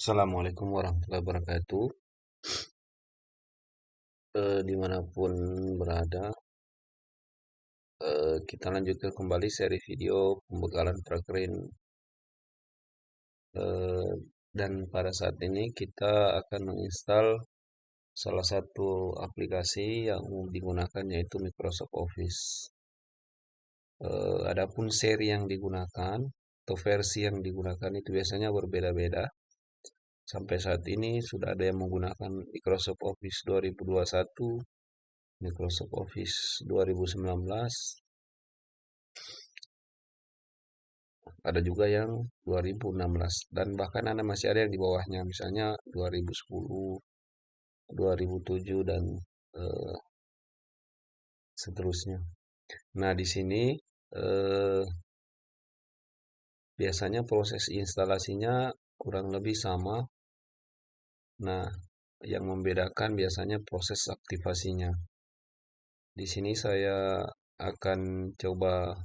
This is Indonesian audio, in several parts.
Assalamualaikum warahmatullahi wabarakatuh. Dimanapun berada, kita lanjutkan kembali seri video pembekalan prakerin. Eh, dan pada saat ini kita akan menginstal salah satu aplikasi yang digunakan yaitu Microsoft Office. Adapun seri yang digunakan atau versi yang digunakan itu biasanya berbeda-beda. Sampai saat ini sudah ada yang menggunakan Microsoft Office 2021, Microsoft Office 2019, ada juga yang 2016 dan bahkan masih ada yang di bawahnya misalnya 2010, 2007 dan eh, seterusnya. Nah, di sini eh, biasanya proses instalasinya kurang lebih sama. Nah, yang membedakan biasanya proses aktivasinya. Di sini saya akan coba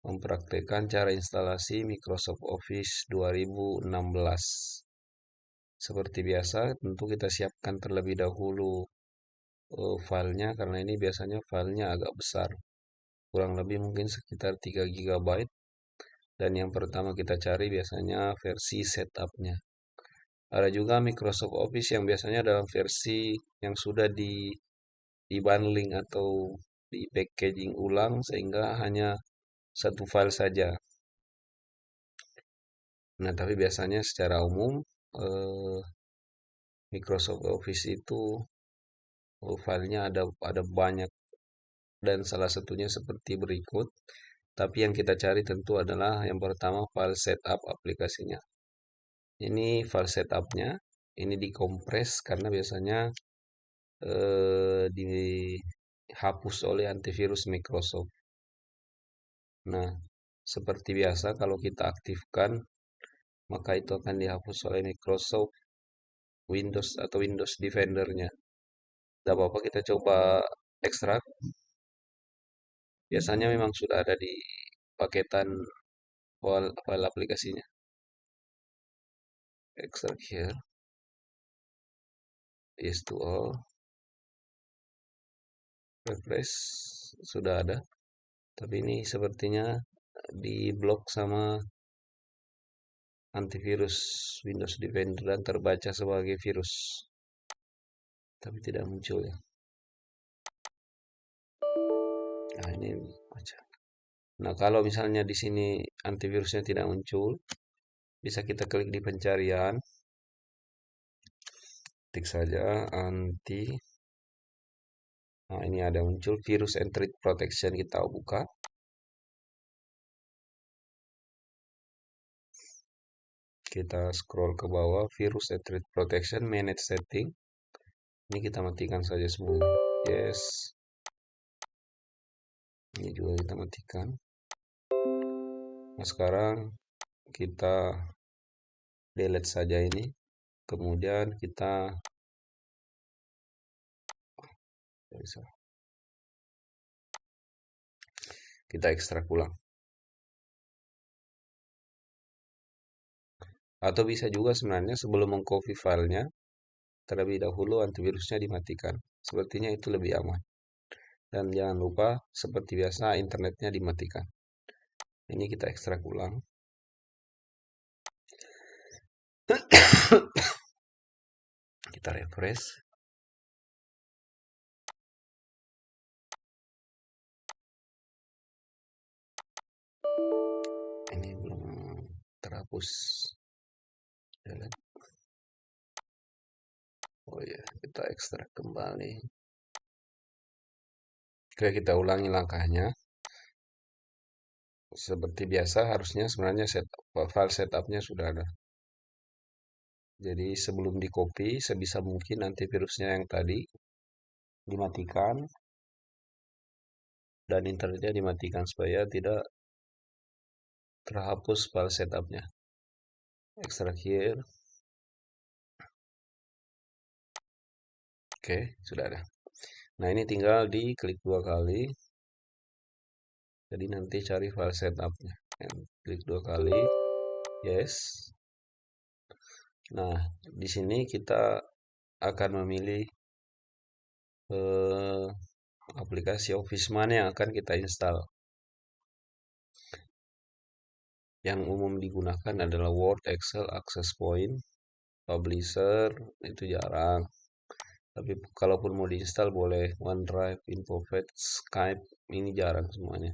mempraktekkan cara instalasi Microsoft Office 2016. Seperti biasa, tentu kita siapkan terlebih dahulu filenya karena ini biasanya filenya agak besar. Kurang lebih mungkin sekitar 3 GB. Dan yang pertama kita cari biasanya versi setupnya. Ada juga Microsoft Office yang biasanya dalam versi yang sudah di-bundling atau di packaging ulang sehingga hanya satu file saja. Nah, tapi biasanya secara umum eh, Microsoft Office itu filenya ada banyak dan salah satunya seperti berikut. Tapi yang kita cari tentu adalah yang pertama file setup aplikasinya. Ini file setupnya, ini dikompres karena biasanya dihapus oleh antivirus Microsoft. Nah, seperti biasa kalau kita aktifkan, maka itu akan dihapus oleh Microsoft Windows atau Windows Defender-nya. Tidak apa-apa kita coba ekstrak. Biasanya memang sudah ada di paketan file aplikasinya. Extract here, yes to all, refresh, sudah ada. Tapi ini sepertinya di blok sama antivirus Windows Defender dan terbaca sebagai virus. Tapi tidak muncul ya. Nah, ini baca. Nah, kalau misalnya di sini antivirusnya tidak muncul, bisa kita klik di pencarian, ketik saja anti. Nah, ini ada muncul virus and threat protection, kita buka. Kita scroll ke bawah, virus and threat protection, manage setting. Ini kita matikan saja semuanya. Yes. Ini juga kita matikan. Nah, sekarang kita delete saja ini. Kemudian kita ekstrak ulang. Atau bisa juga sebenarnya sebelum mengcopy filenya, terlebih dahulu antivirusnya dimatikan. Sepertinya itu lebih aman. Dan jangan lupa, seperti biasa, internetnya dimatikan. Ini kita ekstrak ulang. Kita refresh. Ini belum terhapus. Oh ya, kita ekstrak kembali. Oke, kita ulangi langkahnya. Seperti biasa, harusnya sebenarnya file setupnya sudah ada. Jadi sebelum di copy, sebisa mungkin antivirusnya yang tadi dimatikan dan internetnya dimatikan supaya tidak terhapus file setupnya. Extract here. Oke, sudah ada. Nah, ini tinggal diklik 2 kali. Jadi nanti cari file setupnya. Klik 2 kali. Yes. Nah, di sini kita akan memilih eh, aplikasi Office mana yang akan kita install. Yang umum digunakan adalah Word, Excel, Access Point, Publisher, itu jarang. Tapi kalaupun mau diinstal boleh OneDrive, InfoPad, Skype, ini jarang semuanya.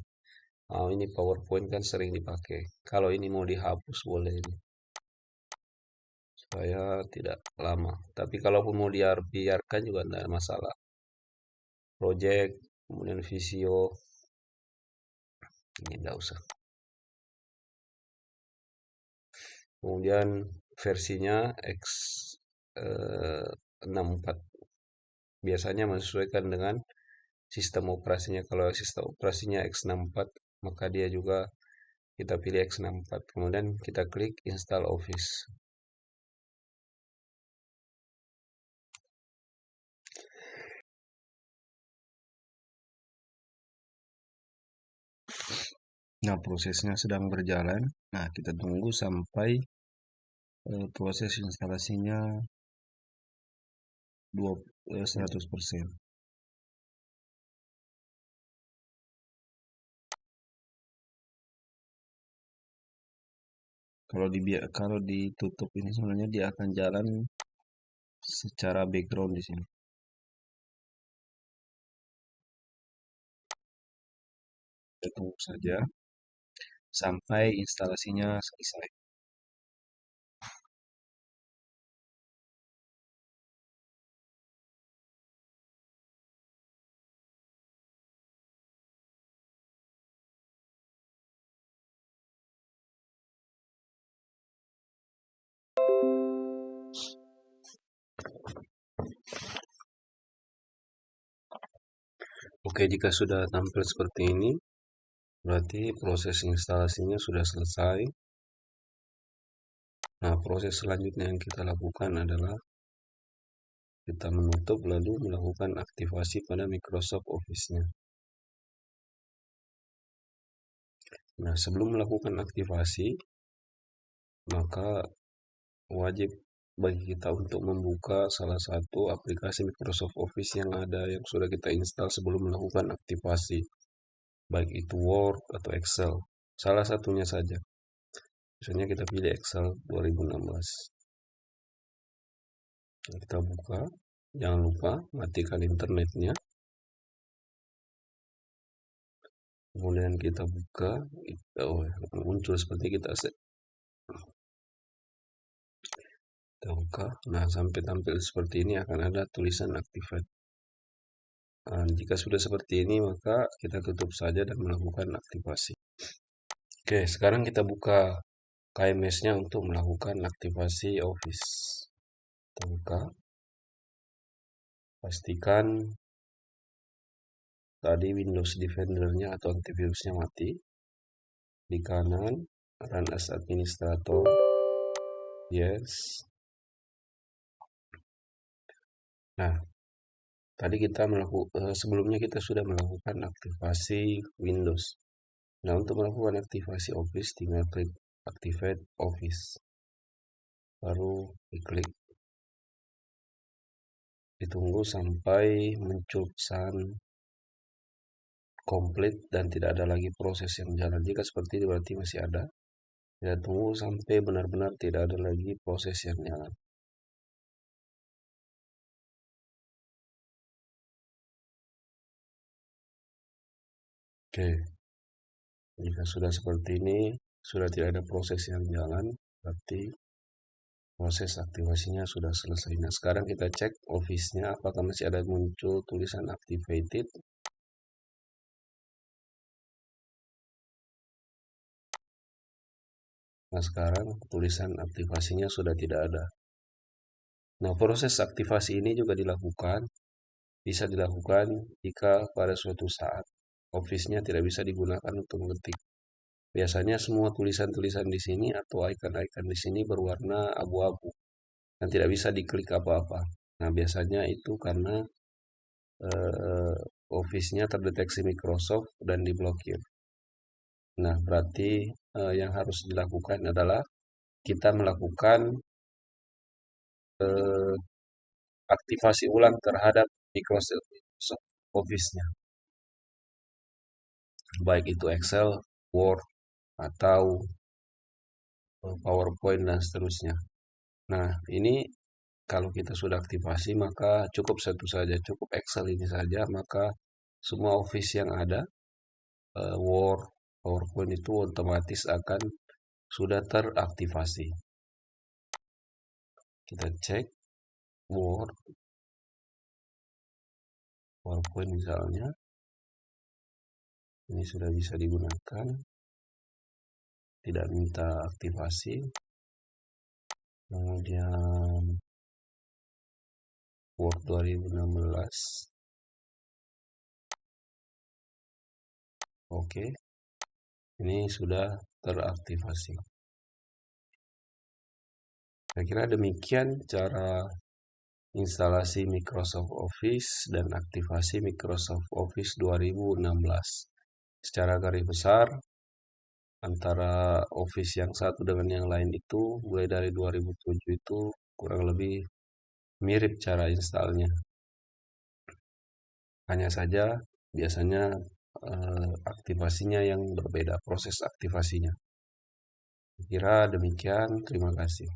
Ini PowerPoint kan sering dipakai. Kalau ini mau dihapus boleh ini, supaya tidak lama. Tapi kalaupun mau dibiarkan juga tidak masalah. Project, kemudian Visio, ini tidak usah. Kemudian versinya X64. Biasanya menyesuaikan dengan sistem operasinya. Kalau sistem operasinya X64, maka dia juga kita pilih X64. Kemudian kita klik install Office. Nah, prosesnya sedang berjalan. Nah, kita tunggu sampai proses instalasinya 100%. Kalau ditutup ini sebenarnya dia akan jalan secara background di sini. Kita tunggu saja sampai instalasinya selesai. Oke, jika sudah tampil seperti ini, berarti proses instalasinya sudah selesai. Nah, proses selanjutnya yang kita lakukan adalah kita menutup lalu melakukan aktivasi pada Microsoft Office-nya. Nah, sebelum melakukan aktivasi, maka wajib bagi kita untuk membuka salah satu aplikasi Microsoft Office yang ada yang sudah kita install sebelum melakukan aktivasi, baik itu Word atau Excel. Salah satunya saja. Misalnya kita pilih Excel 2016. Nah, kita buka. Jangan lupa matikan internetnya. Kemudian kita buka. Muncul seperti kita buka. Nah, sampai tampil seperti ini akan ada tulisan activate. Nah, jika sudah seperti ini, maka kita tutup saja dan melakukan aktivasi. Oke, sekarang kita buka KMS-nya untuk melakukan aktivasi Office. Kita buka. Pastikan tadi Windows Defender-nya atau antivirusnya mati. Di kanan, Run as Administrator. Yes. Nah, tadi kita sebelumnya kita sudah melakukan aktivasi Windows. Nah, untuk melakukan aktivasi Office, tinggal klik Activate Office. Baru diklik. Ditunggu sampai muncul pesan komplit dan tidak ada lagi proses yang jalan. Jika seperti ini berarti masih ada. Ya, tunggu sampai benar-benar tidak ada lagi proses yang jalan. Oke, jika sudah seperti ini, sudah tidak ada proses yang jalan, berarti proses aktivasinya sudah selesai. Nah, sekarang kita cek Office-nya apakah masih ada muncul tulisan activated. Nah, sekarang tulisan aktivasinya sudah tidak ada. Nah, proses aktivasi ini juga bisa dilakukan jika pada suatu saat Office-nya tidak bisa digunakan untuk mengetik. Biasanya semua tulisan-tulisan di sini atau icon-icon di sini berwarna abu-abu dan tidak bisa diklik apa-apa. Nah, biasanya itu karena eh, Office-nya terdeteksi Microsoft dan diblokir. Nah, berarti yang harus dilakukan adalah kita melakukan eh, aktivasi ulang terhadap Microsoft Office-nya, baik itu Excel, Word, atau PowerPoint dan seterusnya. Nah, ini kalau kita sudah aktivasi maka cukup satu saja, cukup Excel ini saja, maka semua Office yang ada, Word, PowerPoint itu otomatis akan sudah teraktivasi. Kita cek Word, PowerPoint misalnya, ini sudah bisa digunakan, tidak minta aktivasi. Kemudian Word 2016, oke, ini sudah teraktivasi. Saya kira demikian cara instalasi Microsoft Office dan aktivasi Microsoft Office 2016. Secara garis besar, antara Office yang satu dengan yang lain itu, mulai dari 2007 itu kurang lebih mirip cara installnya. Hanya saja biasanya aktivasinya yang berbeda, proses aktivasinya. Kira demikian, terima kasih.